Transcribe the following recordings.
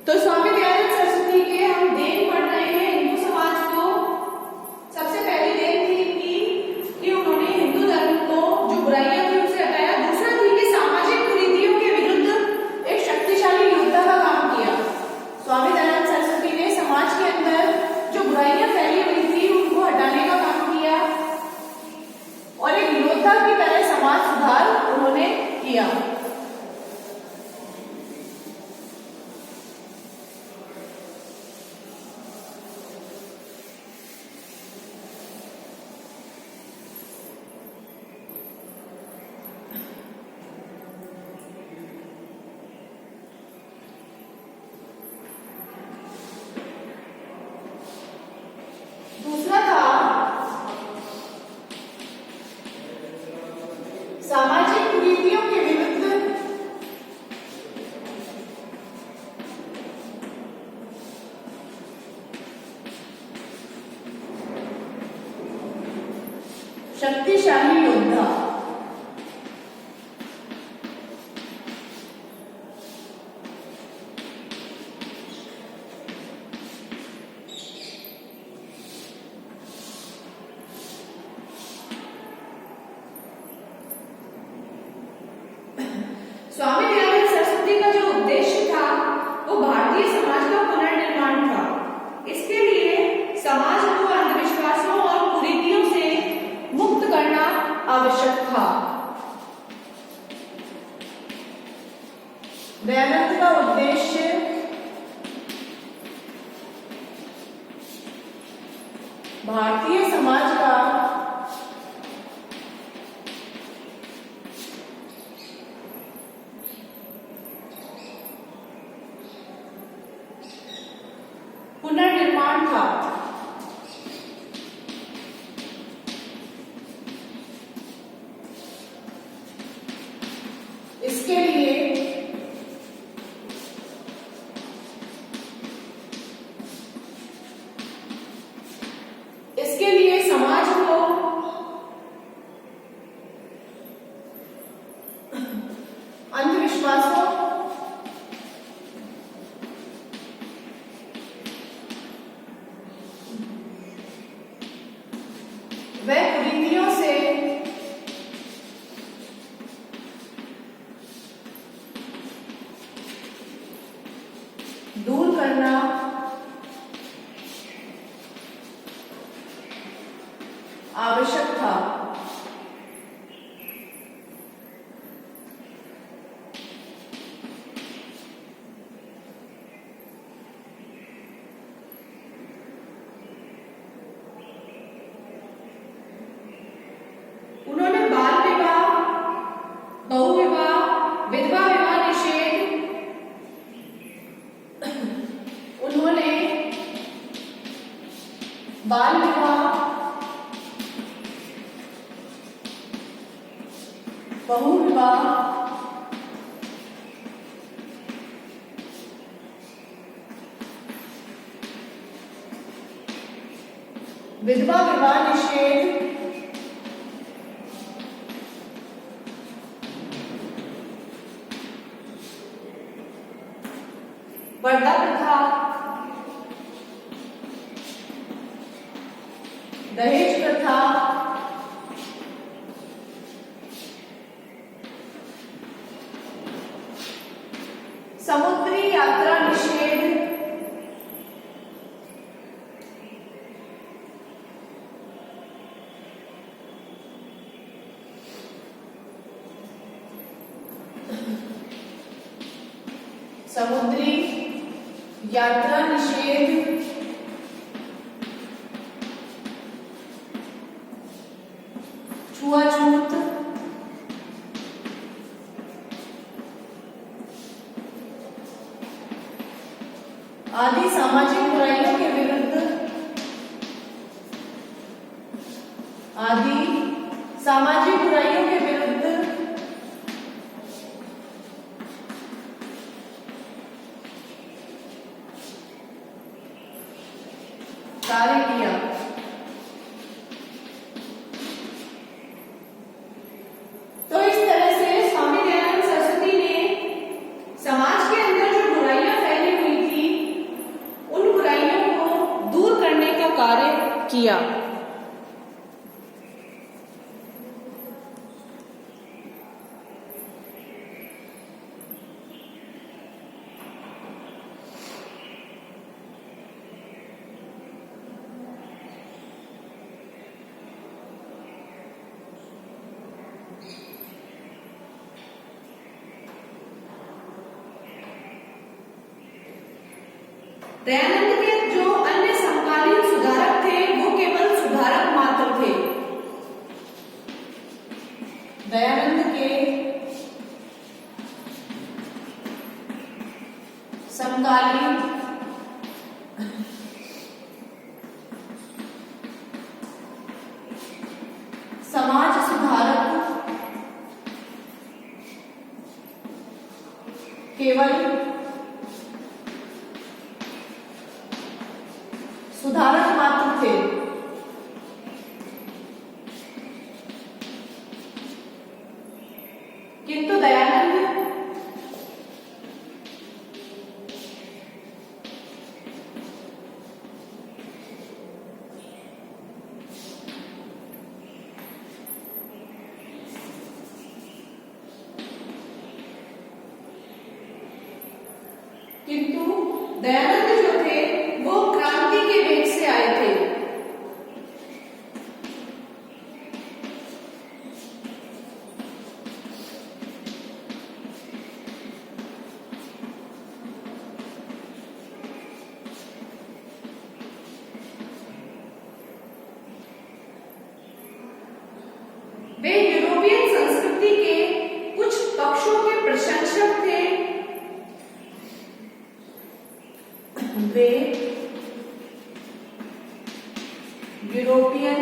तो स्वामी दयानंद सरस्वती के हम देन पढ़ रहे हैं हिंदू समाज को। सबसे पहली देन थी कि उन्होंने हिंदू धर्म को जो बुराइयां थी उसे हटाया। दूसरा थी कि सामाजिक कुरीतियों के विरुद्ध एक शक्तिशाली योद्धा का काम किया। स्वामी दयानंद सरस्वती ने समाज के अंदर जो बुराइयां फैली हुई थी उनको हटाने का काम किया और एक योद्धा की तरह समाज सुधार उन्होंने किया। दूसरा था सामाजिक कुरीतियों के विरुद्ध शक्तिशाली योद्धा। स्वामी दयानंद सरस्वती का जो उद्देश्य था वो भारतीय समाज का पुनर्निर्माण था। इसके लिए समाज को अंधविश्वासों और कुरीतियों से मुक्त करना आवश्यक था। दयानंद का उद्देश्य भारतीय समाज का पुनर्निर्माण था। इसके लिए समाज को अंधविश्वासों व कुरीतियों से दूर करना आवश्यक था। उन्होंने बाल विवाह, बहु विवाह, विधवा विवाह निषेध, उन्होंने बाल विवाह, बहु विवाह, विधवा विवाह निषेध, पर्दा प्रथा, दहेज प्रथा, समुद्री यात्रा निषेध, समुद्री यात्रा निषेध, छुआछूत, आदि सामाजिक बुराइयों के विरुद्ध कार्य किया। तो इस तरह से स्वामी दयानंद सरस्वती ने समाज के अंदर जो बुराइयां फैली हुई थी किया। दयानंद के जो अन्य समकालीन सुधारक थे वो केवल सुधारक मात्र थे। दयानंद के समकालीन समाज सुधारक केवल सुधारक मात्र थे। किंतु दयानंद जो थे वो क्रांति के वेग से आए थे। वे यूरोपियन संस्कृति के कुछ पक्षों के प्रशंसक थे। वे यूरोपियन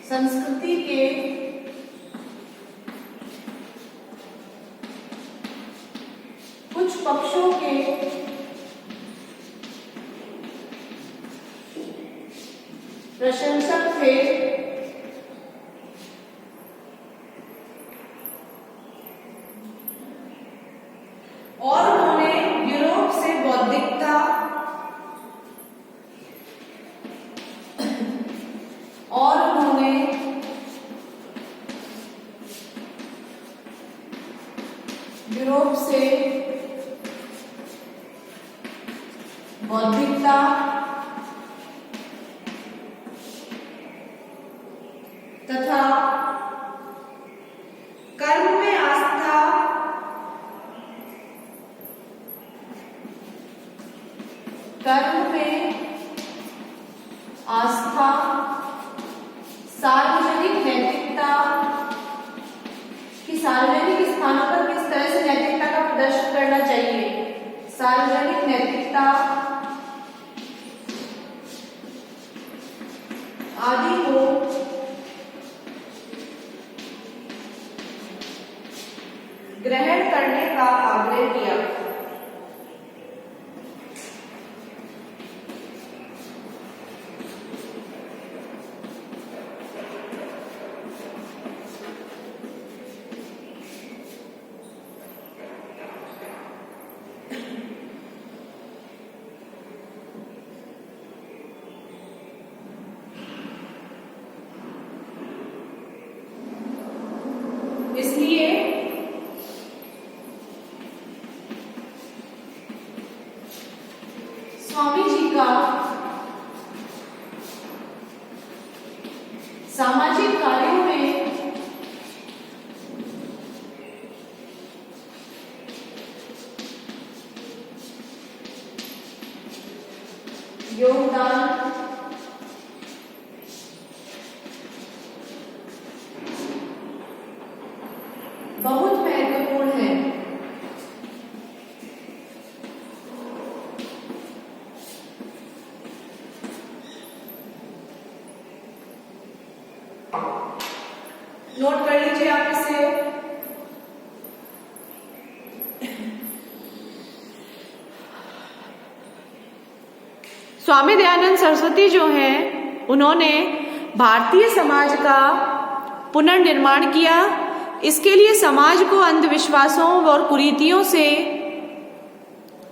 संस्कृति के कुछ पक्षों के प्रशंसक थे। और उन्होंने यूरोप से बौद्धिकता और उन्होंने यूरोप से बौद्धिकता तथा कर्म में आस्था सार्वजनिक नैतिकता कि सार्वजनिक स्थानों पर किस तरह से नैतिकता का प्रदर्शन करना चाहिए, सार्वजनिक नैतिकता आदि को ग्रहण करने का आग्रह किया। इसलिए स्वामी जी का सामाजिक कार्यों में योगदान बहुत महत्वपूर्ण है। नोट कर लीजिए आप इसे। स्वामी दयानंद सरस्वती जो हैं, उन्होंने भारतीय समाज का पुनर्निर्माण किया इसके लिए समाज को अंधविश्वासों और कुरीतियों से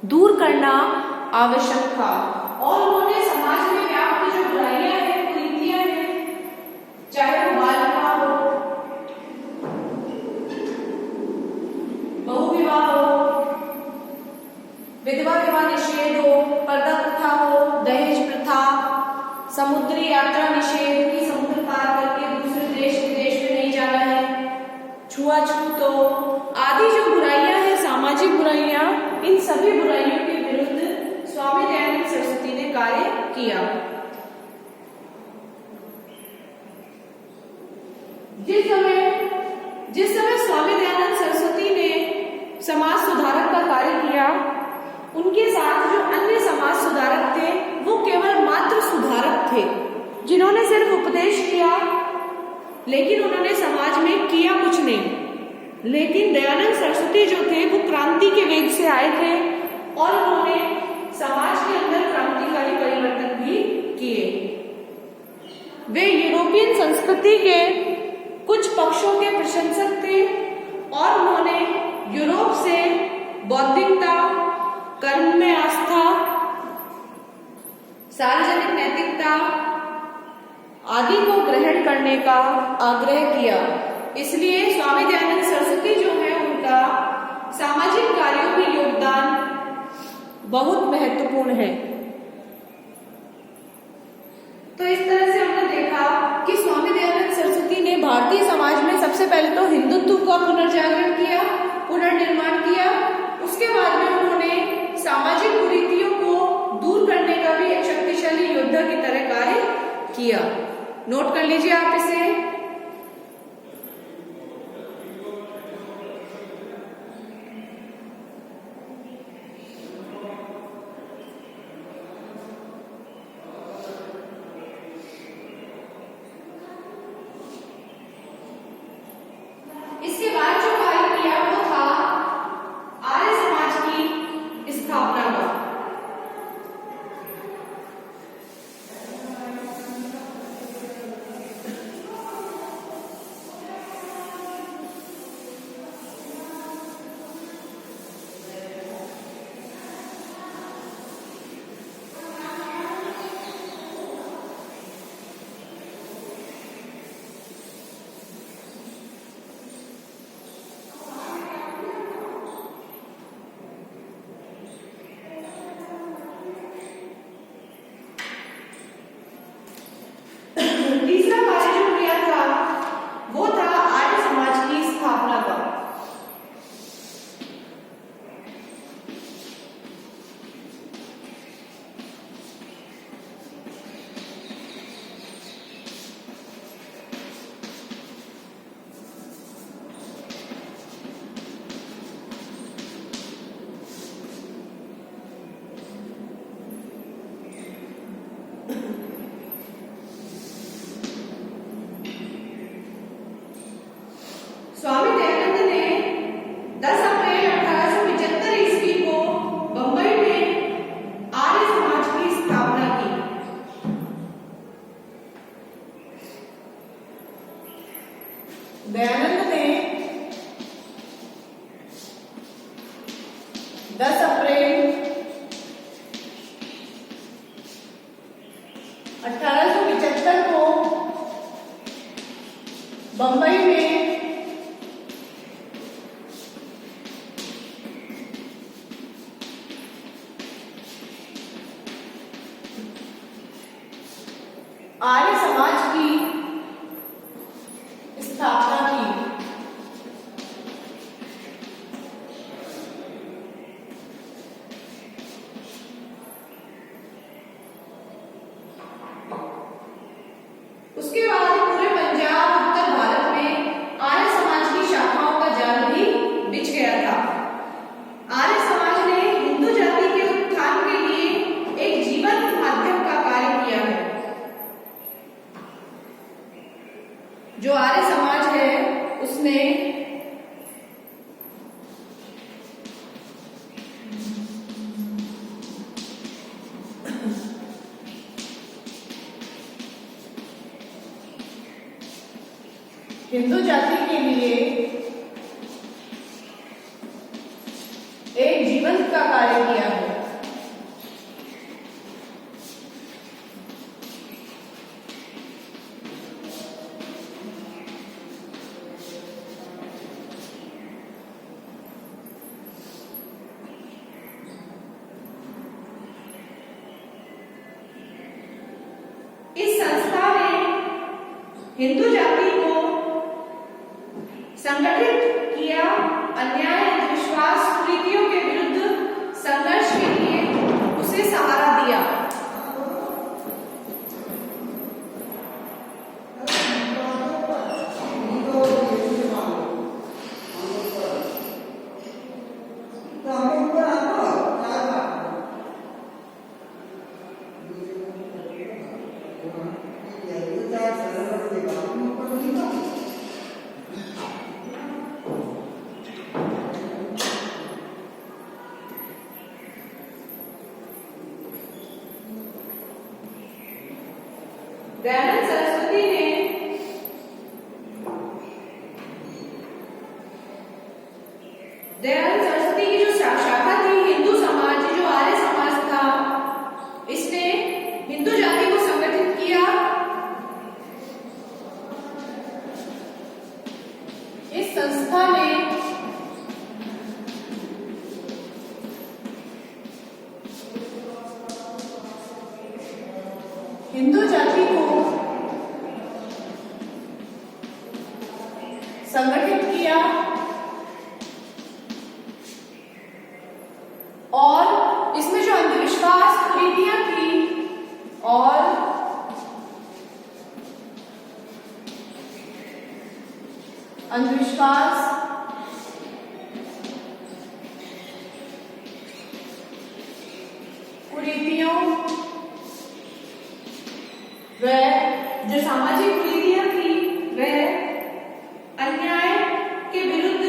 दूर करना आवश्यक था और उन्होंने समाज में व्याप्त जो बुराइयां हैं, कुरीतियां हैं, चाहे वो बाल विवाह हो, बहु विवाह हो, विधवा विवाह निषेध हो, पर्दा प्रथा हो, दहेज प्रथा, समुद्री यात्रा निषेध की समुद्र पार करके दूसरे देश विदेश में नहीं जाना है, छुआछूत हो, आदि जो बुराइयां हैं, सामाजिक बुराइयां, इन सभी बुराइयों के विरुद्ध स्वामी दयानंद सरस्वती ने कार्य किया। जिस समय स्वामी दयानंद सरस्वती ने समाज सुधारक का कार्य किया, उनके साथ जो अन्य समाज सुधारक थे वो केवल मात्र सुधारक थे, जिन्होंने सिर्फ उपदेश किया, लेकिन उन्होंने समाज में किया कुछ नहीं। लेकिन दयानंद सरस्वती जो थे वो क्रांति के वेग से आए थे और उन्होंने समाज के अंदर क्रांतिकारी परिवर्तन भी किए। वे यूरोपियन संस्कृति के कुछ पक्षों के प्रशंसक थे और उन्होंने यूरोप से बौद्धिकता, कर्म में आस्था, सार्वजनिक नैतिकता आदि को ग्रहण करने का आग्रह किया। इसलिए स्वामी दयानंद सरस्वती जो है उनका सामाजिक कार्यों में योगदान बहुत महत्वपूर्ण है। तो इस तरह से हमने देखा कि स्वामी दयानंद सरस्वती ने भारतीय समाज में सबसे पहले तो हिंदुत्व का पुनर्जागरण किया, पुनर्निर्माण किया। उसके बाद में उन्होंने सामाजिक कुरीतियों को दूर करने का भी एक शक्तिशाली योद्धा की तरह कार्य किया। नोट कर लीजिए आप इसे। इसके बाद जो कार्य किया वो था आर्य समाज की स्थापना का। तीसरा कार्य जो किया था वो था आर्य समाज की स्थापना का। स्वामी दयानंद ने 10 अप्रैल 1875 ईस्वी को बंबई में आर्य समाज की स्थापना की। दयानंद ने 10 अप्रैल 1875 को बंबई में आर्य समाज की स्थापना की। उसके बाद पूरे पंजाब, उत्तर भारत में आर्य समाज की शाखाओं का जाल भी बिछ गया था। आर्य समाज ने हिंदू जाति के उत्थान के लिए एक जीवंत माध्यम का कार्य किया है। जो आर्य समाज है उसने हिंदू जाति के लिए एक जीवंत का कार्य किया है। इस संस्था ने हिंदू जाति को संगठित किया, अन्याय, अंधविश्वास, कुरीतियों के विरुद्ध संघर्ष के लिए उसे सहारा दिया। दयानंद सरस्वती ने दयानंद सरस्वती की जो शाखा थी हिंदू समाज, जो आर्य समाज था, इसने हिंदू जाति को संगठित किया। इस संस्था ने हिंदू जाति को संगठित किया और इसमें जो अंधविश्वास, कुरीतियां थी और अंधविश्वास, कुरीतियों वह जो सामाजिक कुरीतियां थी वह अन्याय के विरुद्ध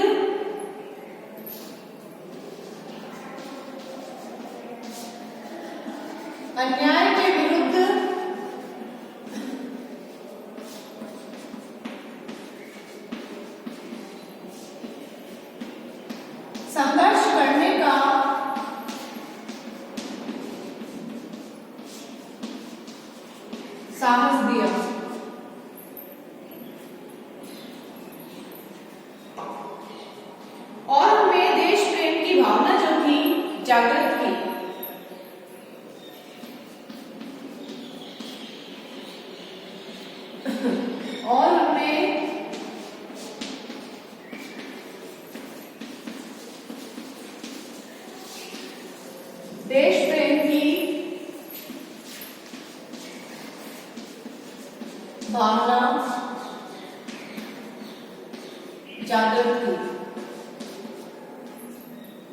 संघर्ष करने का साहस दिया। और उनमें देश प्रेम की भावना जो थी जागृत की। और उनमें देश प्रेम की भावना जागृत की।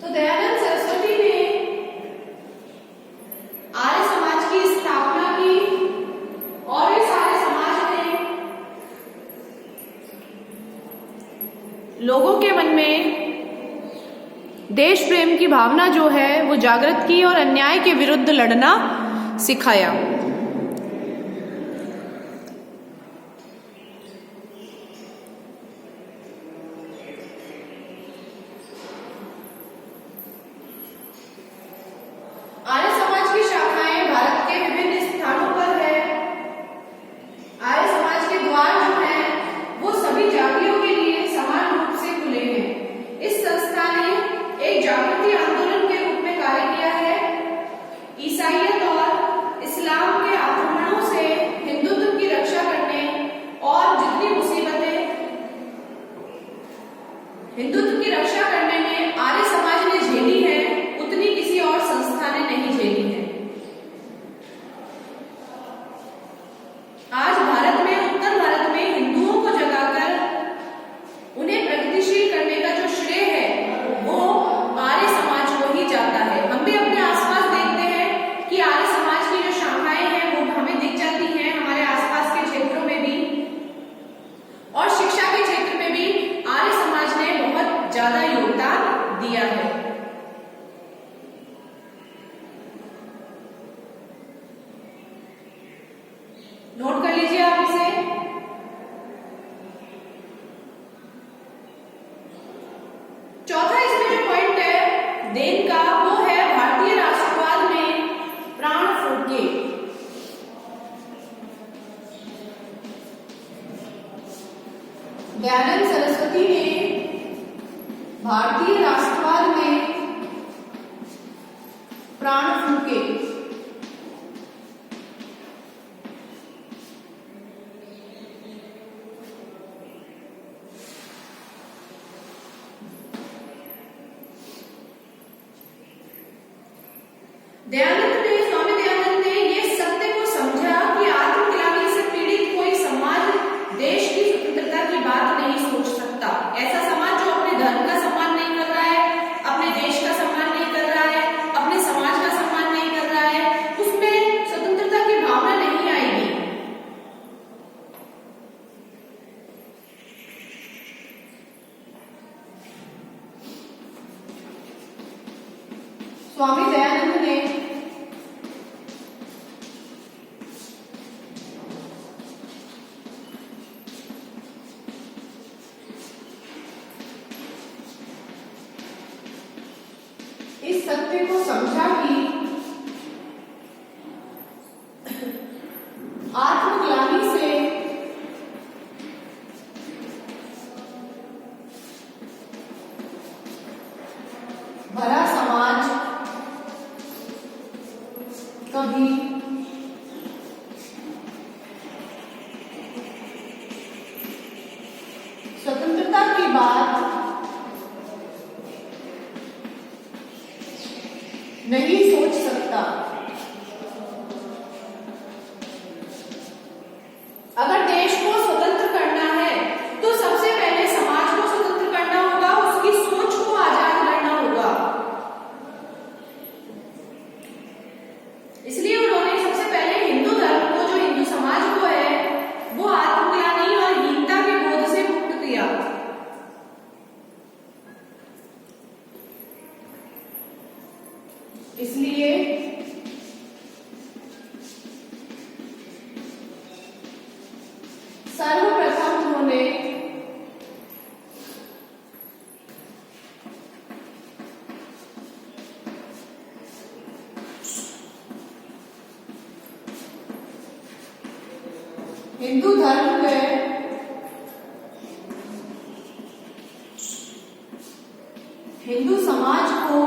तो दयानंद सरस्वती ने आर्य समाज की स्थापना की और इस आर्य समाज ने लोगों के मन में देश प्रेम की भावना जो है वो जागृत की और अन्याय के विरुद्ध लड़ना सिखाया। आर्य समाज की शाखाएं भारत के विभिन्न स्थानों पर है। आर्य समाज के द्वार जो हैं वो सभी जातियों के लिए समान रूप से खुले हैं। इस संस्था ने एक जागृति आंदोलन के रूप में कार्य किया है। ईसाईयत और इस्लाम के आक्रमणों से हिंदुत्व की रक्षा करने और जितनी मुसीबतें हिंदुत्व की रक्षा करने में आर्य समाज ने झेली है उतनी किसी और संस्था ने नहीं झेली है। आज भारत में, उत्तर भारत में हिंदुओं को जगाकर उन्हें प्रगतिशील करने का जो श्रेय है वो आर्य समाज को ही जाता है। हम भी अपने आसपास देखते हैं कि आर्य समाज की जो शाखाएं हैं वो हमें दिख जाती हैं हमारे आसपास के क्षेत्रों में भी, और शिक्षा के क्षेत्र में भी आर्य समाज ने बहुत दयानंद सरस्वती ने भारतीय राष्ट्रवाद में प्राण फूके। स्वामी दयानंद ने ये सत्य को समझा कि आत्मग्लानि से पीड़ित कोई समाज देश की स्वतंत्रता की बात नहीं सोच सकता। ऐसा समाज जो अपने धर्म का सम्मान नहीं कर रहा है, अपने देश का सम्मान नहीं कर रहा है, अपने समाज का सम्मान नहीं कर रहा है, उसमें स्वतंत्रता की भावना नहीं आएगी। स्वामी दयानंद ने इस सत्य को समझा कि आत्मग्लानि से भरा समाज कभी स्वतंत्रता की बात नहीं सोच सकता। अगर देश को स्वतंत्र करना है तो सबसे पहले समाज को स्वतंत्र करना होगा, उसकी सोच को आजाद करना होगा। इसलिए उन्होंने सबसे पहले हिंदू धर्म को, जो हिंदू समाज को है, वो आत्मग्लानि और हीनता के बोध से मुक्त किया। इसलिए सर्वप्रथम उन्होंने हिंदू धर्म में हिंदू समाज को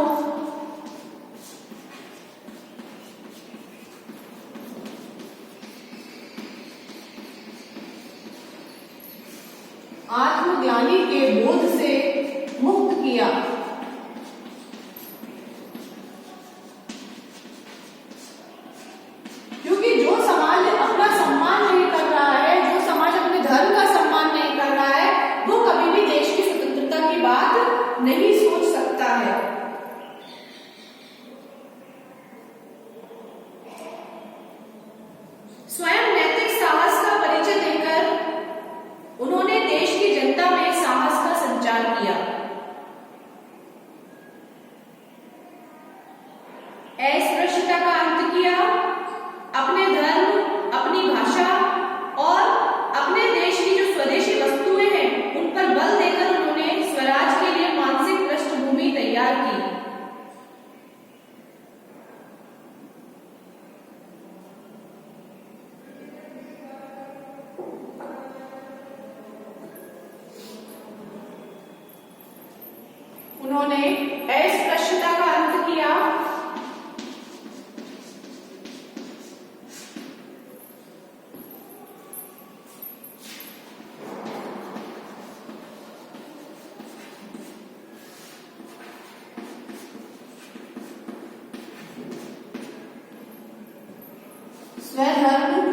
आत्मग्लानि के बोध से मुक्त किया। क्योंकि जो समाज अपना सम्मान नहीं कर रहा है, जो समाज अपने धर्म का सम्मान नहीं कर रहा है, वो कभी भी देश की स्वतंत्रता की बात नहीं सोच सकता है। स्वयं नैतिक साहस का परिचय देकर उन्होंने देश की जनता में साहस का संचार किया। अस्पृश्यता का अंत किया। अपने धर्म, अपनी भाषा और अपने देश की जो स्वदेशी वस्तुएं हैं, उन पर बल देकर उन्होंने स्वराज के लिए मानसिक पृष्ठभूमि तैयार की। उन्होंने अस्पृश्यता का अंत किया। स्वधर्म,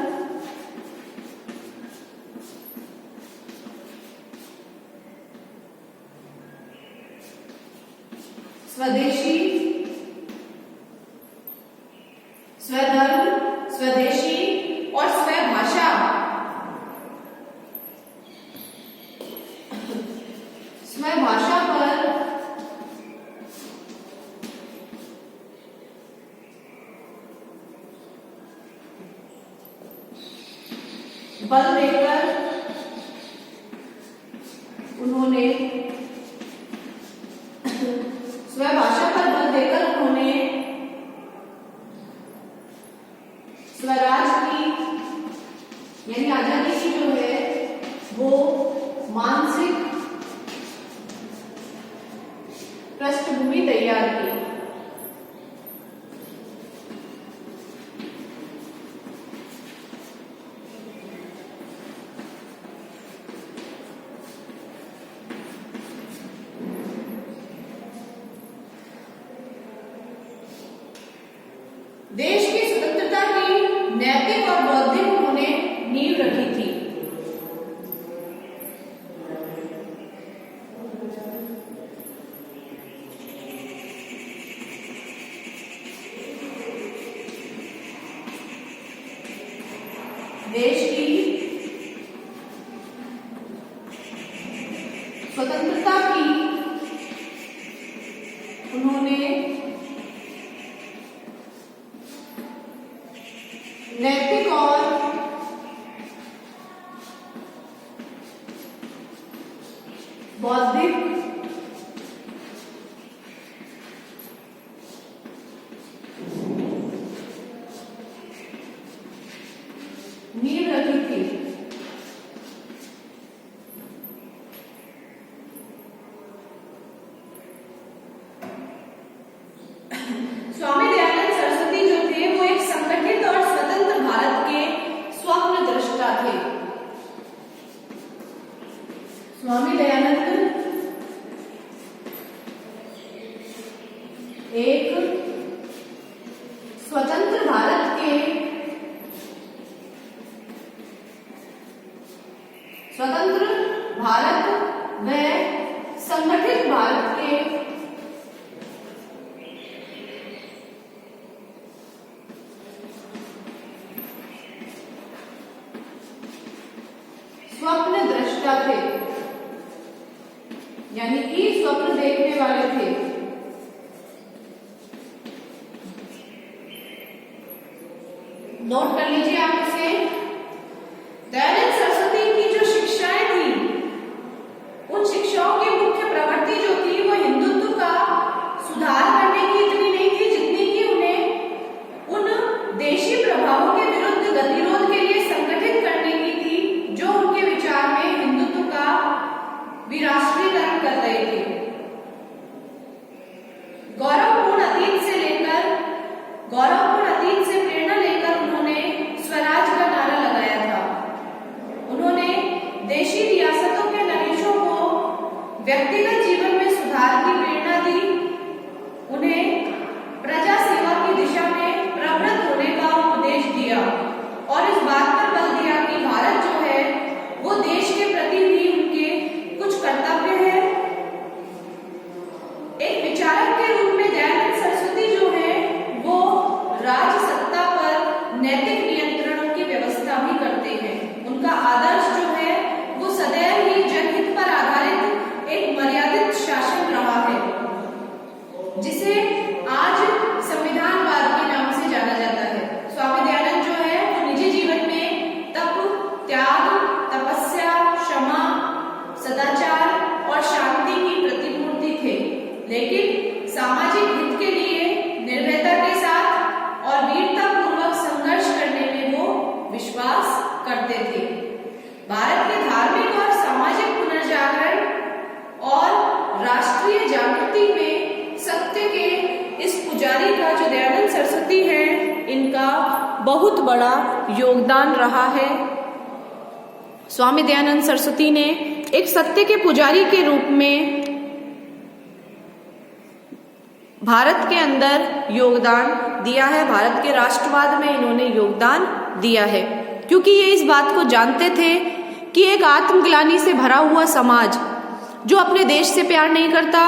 स्वदेशी, स्वधर्म, स्वदेशी और स्वभाषा स्वभाषा पर बल देकर उन्होंने स्वभाषा पर बल देकर उन्होंने स्वराज की यानी आजादी की जो है वो मानसिक पृष्ठभूमि तैयार की। देश की स्वतंत्रता की नैतिक और बौद्धिक उन्होंने नींव रखी थी। देश की स्वतंत्रता की उन्होंने नैतिक और बौद्धिक नींव रखी थी। स्वामी दयानंद सरस्वती जो थे वो एक संगठित और स्वतंत्र भारत के स्वप्न दृष्टा थे। स्वामी दयानंद एक स्वतंत्र भारत के स्वतंत्र भारत व संगठित भारत के स्वप्न दृष्टा थे, यानी कि स्वप्न देखने वाले थे। नोट कर लीजिए आप इसे। दयानंद सरस्वती की जो शिक्षाएं थी, उन शिक्षाओं की मुख्य प्रवृत्ति जो थी वो हिंदुत्व का सुधार करने की इतनी नहीं थी जितनी कि उन्हें उन देशी प्रभावों के विरुद्ध गतिरोध के लिए संगठित करने की थी जो उनके विचार में हिंदुत्व का विराष्ट्रीयकरण कर रहे थे। गौरवपूर्ण अतीत से प्रेरणा लेकर उन्होंने स्वराज का नारा लगाया था। उन्होंने देशी रियासतों के नरेशों को व्यक्तिगत जीवन में सुधार की प्रेरणा दी। उन्हें प्रजा सेवा की दिशा में प्रवृत्त होने का उपदेश दिया और इस बात पर बल दिया कि भारत जो है वो देश के प्रति भी उनके कुछ कर्तव्य है। एक विचारक के रूप में दयानंद सरस्वती जो है वो राज सत्ता पर नैतिक नियंत्रणों की व्यवस्था भी करते हैं। उनका आदर्श जो है वो सदैव ही जनहित पर आधारित एक मर्यादित शासन रहा है, जिसे आज संविधानवाद के नाम से जाना जाता है। स्वामी दयानंद जो है वो निजी जीवन में तप, त्याग, तपस्या, क्षमा, सदाचार और शांति की प्रतिमूर्ति थे, लेकिन सामाजिक हित के लिए निर्भयता के साथ और वीरता पूर्वक संघर्ष करने में वो विश्वास करते थे। भारत के धार्मिक और सामाजिक पुनर्जागरण और राष्ट्रीय जागृति में सत्य के इस पुजारी का जो दयानंद सरस्वती है, इनका बहुत बड़ा योगदान रहा है। स्वामी दयानंद सरस्वती ने एक सत्य के पुजारी के रूप में भारत के अंदर योगदान दिया है। भारत के राष्ट्रवाद में इन्होंने योगदान दिया है, क्योंकि ये इस बात को जानते थे कि एक आत्मग्लानि से भरा हुआ समाज जो अपने देश से प्यार नहीं करता,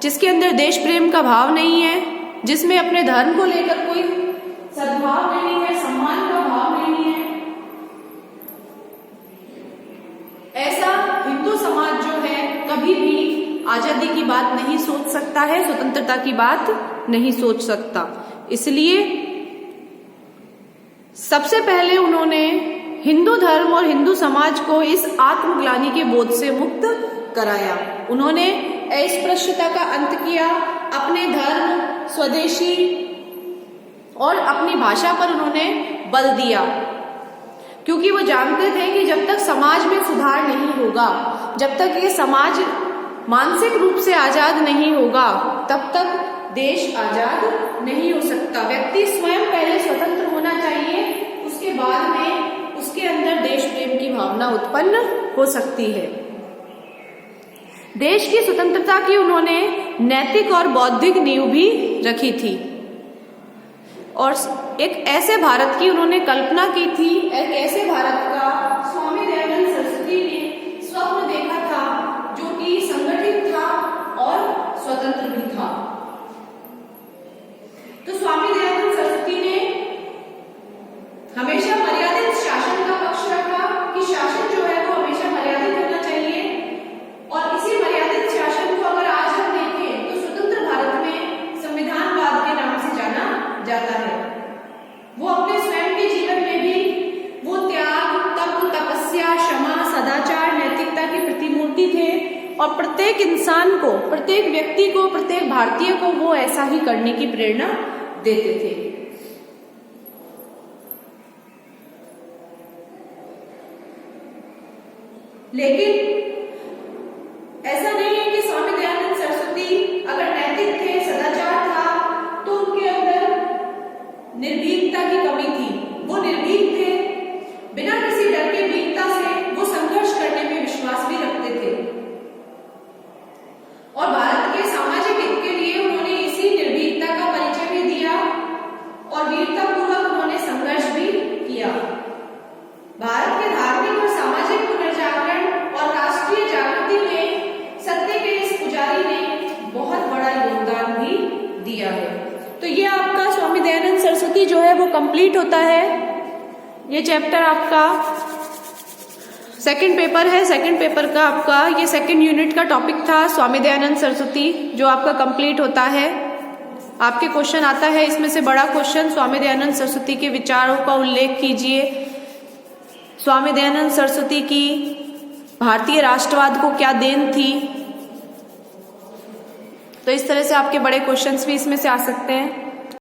जिसके अंदर देश प्रेम का भाव नहीं है, जिसमें अपने धर्म को लेकर कोई सद्भाव नहीं है, सम्मान का भाव नहीं है, ऐसा हिंदू समाज जो है कभी भी आजादी की बात नहीं सोच सकता है, स्वतंत्रता की बात नहीं सोच सकता। इसलिए सबसे पहले उन्होंने हिंदू धर्म और हिंदू समाज को इस आत्मग्लानि के बोध से मुक्त कराया। उन्होंने अस्पृश्यता का अंत किया, अपने धर्म, स्वदेशी और अपनी भाषा पर उन्होंने बल दिया, क्योंकि वो जानते थे कि जब तक समाज में सुधार नहीं होगा, जब तक ये समाज मानसिक रूप से आजाद नहीं होगा तब तक देश आजाद नहीं हो सकता। व्यक्ति स्वयं पहले स्वतंत्र होना चाहिए, उसके बाद में उसके अंदर देश प्रेम की भावना उत्पन्न हो सकती है। देश की स्वतंत्रता की उन्होंने नैतिक और बौद्धिक नींव भी रखी थी और एक ऐसे भारत की उन्होंने कल्पना की थी, एक ऐसे भारत का स्वामी दयानंद सरस्वती ने स्वप्न देखा था जो कि संगठित था और स्वतंत्र भी था। तो स्वामी दयानंद सरस्वती ने हमेशा मर्यादित शासन का पक्ष रखा कि शासन जो है वो हमेशा मर्यादित होना चाहिए और इसी मर्यादित शासन को अगर आज हम देखें तो स्वतंत्र भारत में संविधानवाद के नाम से जाना जाता है। वो अपने स्वयं के जीवन में भी वो त्याग, तप, तपस्या, क्षमा, सदाचार, नैतिकता की प्रतिमूर्ति थे और प्रत्येक इंसान को, प्रत्येक व्यक्ति को, प्रत्येक भारतीय को वो ऐसा ही करने की प्रेरणा देते थे। लेकिन ऐसा नहीं है कि स्वामी दयानंद सरस्वती अगर नैतिक थे, सदाचार था, तो उनके अंदर निर्भीकता की कमी थी। वो निर्भीक थे, बिना किसी डर के वीरता से वो संघर्ष करने में विश्वास भी रखते थे और भारत के सामाजिक हित के लिए उन्होंने इसी निर्भीकता का परिचय भी दिया और वीरता पूर्वक उन्होंने संघर्ष भी किया। भारत के धार्मिक और सामाजिक पुनर्जागरण और राष्ट्रीय जागृति में सत्य के इस पुजारी ने बहुत बड़ा योगदान भी दिया है। तो ये आपका स्वामी दयानंद सरस्वती जो है वो कंप्लीट होता है। ये चैप्टर आपका सेकंड पेपर है, सेकंड पेपर का आपका ये सेकंड यूनिट का टॉपिक था स्वामी दयानंद सरस्वती, जो आपका कंप्लीट होता है। आपके क्वेश्चन आता है इसमें से बड़ा क्वेश्चन, स्वामी दयानंद सरस्वती के विचारों का उल्लेख कीजिए। स्वामी दयानंद सरस्वती की भारतीय राष्ट्रवाद को क्या देन थी। तो इस तरह से आपके बड़े क्वेश्चंस भी इसमें से आ सकते हैं।